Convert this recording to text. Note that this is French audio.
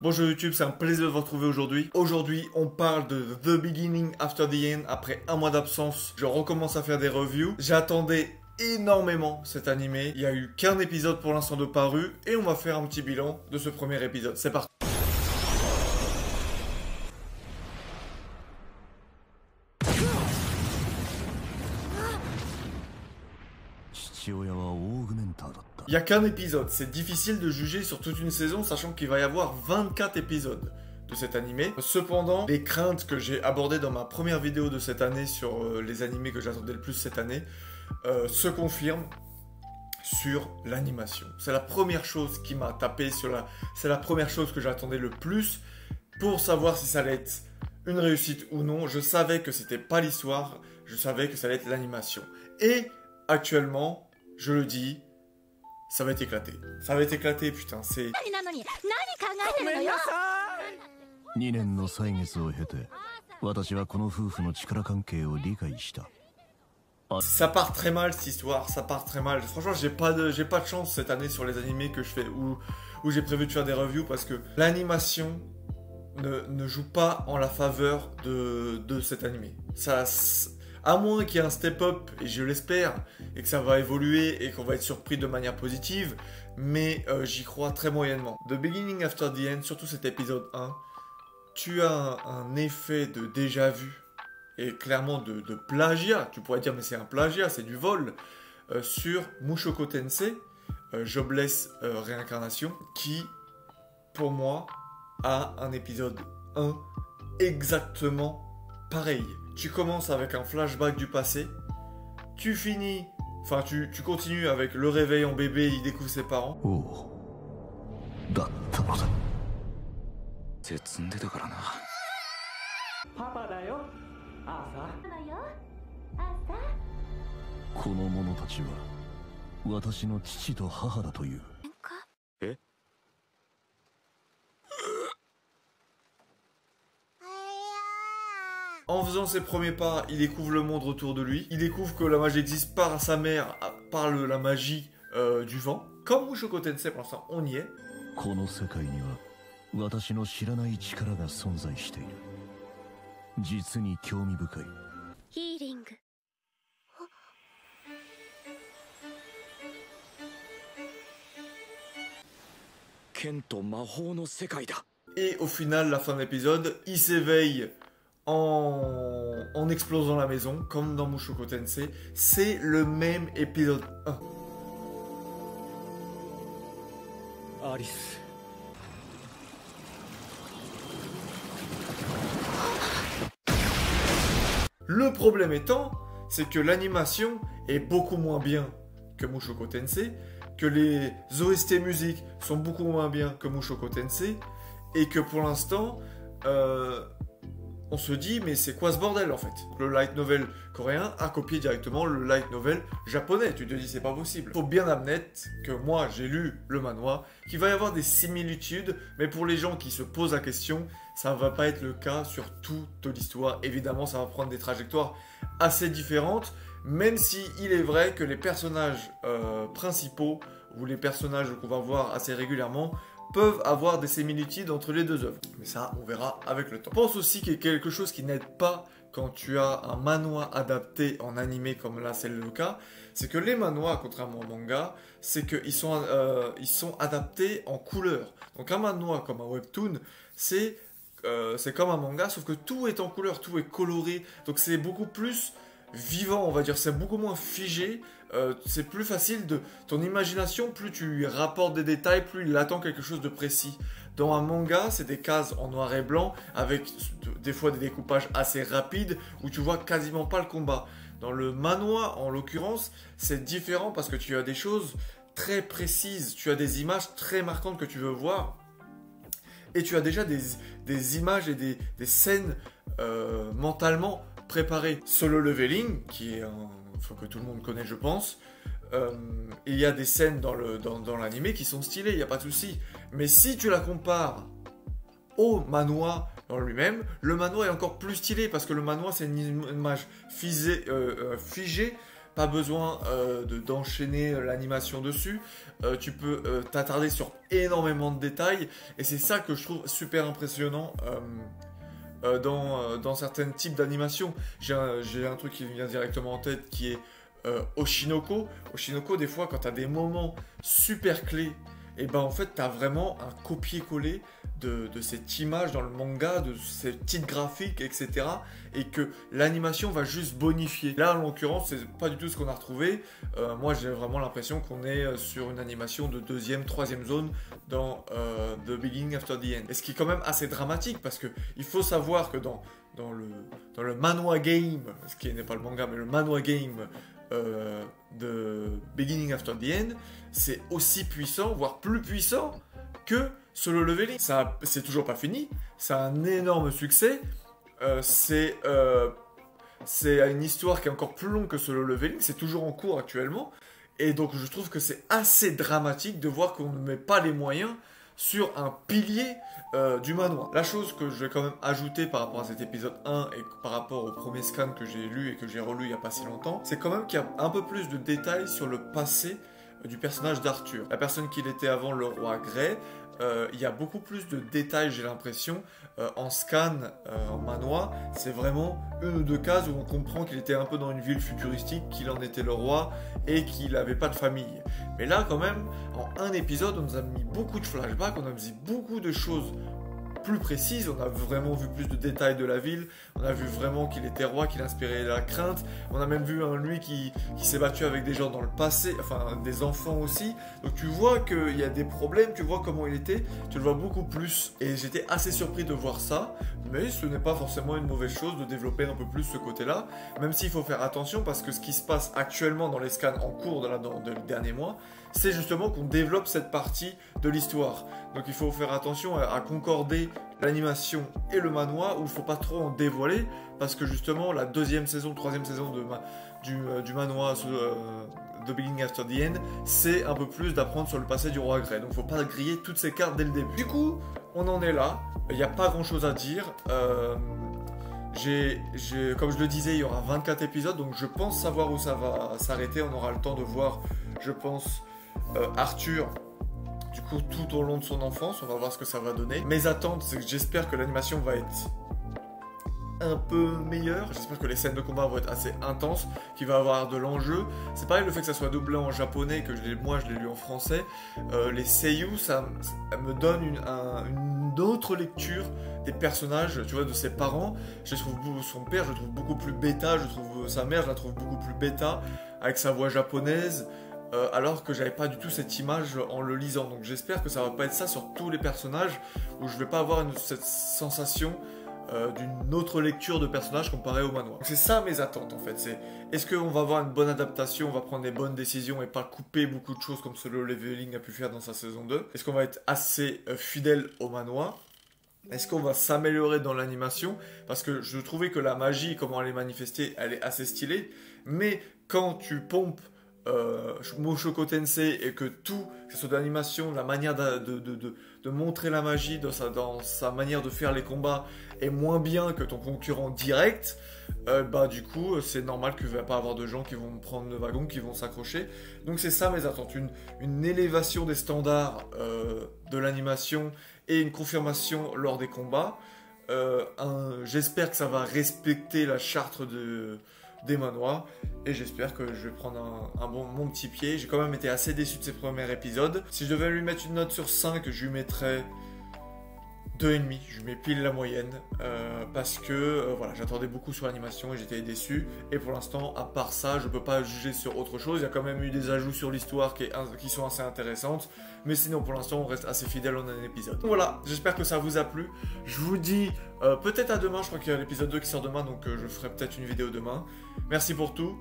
Bonjour YouTube, c'est un plaisir de vous retrouver aujourd'hui. Aujourd'hui, on parle de The Beginning After the End. Après un mois d'absence, je recommence à faire des reviews. J'attendais énormément cet animé. Il n'y a eu qu'un épisode pour l'instant de paru et on va faire un petit bilan de ce premier épisode. C'est parti. Il n'y a qu'un épisode, c'est difficile de juger sur toute une saison, sachant qu'il va y avoir 24 épisodes de cet animé. Cependant, les craintes que j'ai abordées dans ma première vidéo de cette année sur les animés que j'attendais le plus cette année se confirment sur l'animation. C'est la première chose qui m'a tapé c'est la première chose que j'attendais le plus pour savoir si ça allait être une réussite ou non. Je savais que c'était pas l'histoire, je savais que ça allait être l'animation. Et actuellement, je le dis, ça va être éclaté. Ça va être éclaté, putain, c'est... Ça part très mal cette histoire, ça part très mal. Franchement, j'ai pas de chance cette année sur les animés que je fais, où j'ai prévu de faire des reviews, parce que l'animation ne joue pas en la faveur de cet animé. Ça... À moins qu'il y ait un step-up, et je l'espère, et que ça va évoluer, et qu'on va être surpris de manière positive, mais j'y crois très moyennement. The Beginning After the End, surtout cet épisode 1, tu as un effet de déjà-vu, et clairement de plagiat, tu pourrais dire mais c'est un plagiat, c'est du vol, sur Mushoku Tensei, Jobless Réincarnation, qui, pour moi, a un épisode 1 exactement pareil. Tu commences avec un flashback du passé, tu finis, enfin tu continues avec le réveil en bébé, il découvre ses parents. En faisant ses premiers pas, il découvre le monde autour de lui. Il découvre que la magie existe par sa mère, par la magie du vent. Comme Mushoku Tensei, pour l'instant, on y est. Et au final, la fin de l'épisode, il s'éveille en explosant la maison, comme dans Mushoku Tensei. C'est le même épisode 1. Alice. Le problème étant, c'est que l'animation est beaucoup moins bien que Mushoku Tensei, que les OST musiques sont beaucoup moins bien que Mushoku Tensei, et que pour l'instant... on se dit, mais c'est quoi ce bordel en fait? Le light novel coréen a copié directement le light novel japonais. Tu te dis, c'est pas possible. Faut bien admettre que moi, j'ai lu le manhwa, qu'il va y avoir des similitudes, mais pour les gens qui se posent la question, ça va pas être le cas sur toute l'histoire. Évidemment, ça va prendre des trajectoires assez différentes, même si il est vrai que les personnages principaux, ou les personnages qu'on va voir assez régulièrement, peuvent avoir des similitudes entre les deux œuvres. Mais ça, on verra avec le temps. Je pense aussi qu'il y a quelque chose qui n'aide pas quand tu as un manhwa adapté en animé, comme là c'est le cas, c'est que les manhwas, contrairement au manga, c'est qu'ils sont, adaptés en couleur. Donc un manhwa comme un webtoon, c'est comme un manga, sauf que tout est en couleur, tout est coloré, donc c'est beaucoup plus vivant, on va dire, c'est beaucoup moins figé, c'est plus facile de... Ton imagination, plus tu lui rapportes des détails, plus il attend quelque chose de précis. Dans un manga, c'est des cases en noir et blanc, avec des fois des découpages assez rapides, où tu vois quasiment pas le combat. Dans le manhwa, en l'occurrence, c'est différent parce que tu as des choses très précises, tu as des images très marquantes que tu veux voir, et tu as déjà des images et des scènes mentalement préparé. Solo Leveling, qui est que tout le monde connaît je pense, il y a des scènes dans l'animé qui sont stylées, il n'y a pas de souci. Mais si tu la compares au manhwa dans lui-même, le manhwa est encore plus stylé, parce que le manhwa c'est une image figée, pas besoin d'enchaîner l'animation dessus. Tu peux t'attarder sur énormément de détails. Et c'est ça que je trouve super impressionnant dans certains types d'animation. J'ai un truc qui me vient directement en tête qui est Oshinoko. Oshinoko, des fois, quand tu as des moments super clés, et ben en fait, tu as vraiment un copier-coller de cette image dans le manga, de ces petites graphiques, etc. Et que l'animation va juste bonifier. Là, en l'occurrence, c'est pas du tout ce qu'on a retrouvé. Moi, j'ai vraiment l'impression qu'on est sur une animation de deuxième, troisième zone dans The Beginning After the End. Et ce qui est quand même assez dramatique, parce que il faut savoir que dans le manhwa game, ce qui n'est pas le manga, mais le manhwa game de Beginning After the End, c'est aussi puissant, voire plus puissant que Solo Leveling. C'est toujours pas fini, c'est un énorme succès, c'est une histoire qui est encore plus longue que Solo Leveling, c'est toujours en cours actuellement, et donc je trouve que c'est assez dramatique de voir qu'on ne met pas les moyens sur un pilier du manhwa. La chose que je vais quand même ajouter par rapport à cet épisode 1 et par rapport au premier scan que j'ai lu et que j'ai relu il n'y a pas si longtemps, c'est quand même qu'il y a un peu plus de détails sur le passé du personnage d'Arthur. La personne qu'il était avant le roi Grey, il y a beaucoup plus de détails, j'ai l'impression, en scan, en manhwa. C'est vraiment une ou deux cases où on comprend qu'il était un peu dans une ville futuristique, qu'il en était le roi et qu'il n'avait pas de famille. Mais là, quand même, en un épisode, on nous a mis beaucoup de flashbacks, on a mis beaucoup de choses plus précises, on a vraiment vu plus de détails de la ville, on a vu vraiment qu'il était roi, qu'il inspirait la crainte, on a même vu lui qui s'est battu avec des gens dans le passé, enfin des enfants aussi, donc tu vois qu'il y a des problèmes, tu vois comment il était, tu le vois beaucoup plus, et j'étais assez surpris de voir ça, mais ce n'est pas forcément une mauvaise chose de développer un peu plus ce côté-là, même s'il faut faire attention parce que ce qui se passe actuellement dans les scans en cours dans les derniers mois, c'est justement qu'on développe cette partie de l'histoire. Donc il faut faire attention à concorder l'animation et le manhwa, où il ne faut pas trop en dévoiler, parce que justement la deuxième saison, troisième saison du manhwa The Beginning After the End, c'est un peu plus d'apprendre sur le passé du roi Grey. Donc il ne faut pas griller toutes ces cartes dès le début. Du coup, on en est là, il n'y a pas grand chose à dire. Comme je le disais, il y aura 24 épisodes, donc je pense savoir où ça va s'arrêter. On aura le temps de voir, je pense, Arthur, du coup, tout au long de son enfance. On va voir ce que ça va donner. Mes attentes, c'est que j'espère que l'animation va être un peu meilleure. J'espère que les scènes de combat vont être assez intenses, qu'il va y avoir de l'enjeu. C'est pareil, le fait que ça soit doublé en japonais, que moi je l'ai lu en français, les seiyuu, ça me donne une autre lecture des personnages, tu vois, de ses parents. Je trouve son père, je le trouve beaucoup plus bêta, je trouve sa mère, je la trouve beaucoup plus bêta, avec sa voix japonaise. Alors que j'avais pas du tout cette image en le lisant. Donc j'espère que ça va pas être ça sur tous les personnages, où je vais pas avoir cette sensation d'une autre lecture de personnages comparé au manhwa. C'est ça mes attentes en fait. Est-ce qu'on va avoir une bonne adaptation, on va prendre des bonnes décisions et pas couper beaucoup de choses comme Solo Leveling a pu faire dans sa saison 2? Est-ce qu'on va être assez fidèle au manhwa? Est-ce qu'on va s'améliorer dans l'animation? Parce que je trouvais que la magie, comment elle est manifestée, elle est assez stylée. Mais quand tu pompes Mushoku Tensei et que tout, que ce soit de l'animation, la manière de montrer la magie dans sa manière de faire les combats est moins bien que ton concurrent direct, du coup c'est normal qu'il ne va pas avoir de gens qui vont prendre le wagon, qui vont s'accrocher. Donc c'est ça mes attentes, une élévation des standards de l'animation et une confirmation lors des combats. J'espère que ça va respecter la charte des manhwas, et j'espère que je vais prendre mon petit pied. J'ai quand même été assez déçu de ces premiers épisodes. Si je devais lui mettre une note sur 5, je lui mettrais 2,5, je lui mets pile la moyenne, parce que voilà, j'attendais beaucoup sur l'animation et j'étais déçu, et pour l'instant, à part ça, je peux pas juger sur autre chose. Il y a quand même eu des ajouts sur l'histoire qui sont assez intéressantes, mais sinon pour l'instant on reste assez fidèle en un épisode. Donc voilà, j'espère que ça vous a plu. Je vous dis peut-être à demain, je crois qu'il y a l'épisode 2 qui sort demain, donc je ferai peut-être une vidéo demain. Merci pour tout,